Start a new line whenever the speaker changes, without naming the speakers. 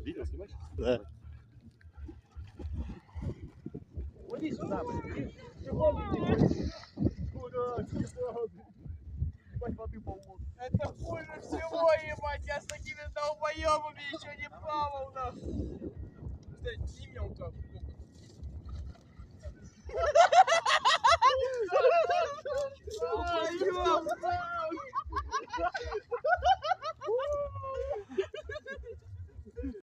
Видео снимаешь?
Да.
Иди сюда, блин. Чего ты не хочешь? Куда? Чего? Ебать, воды полно.
Это хуже всего, ебать, я с такими долбоебами еще не плавал, нахуй. Кстати, сними меня вот так.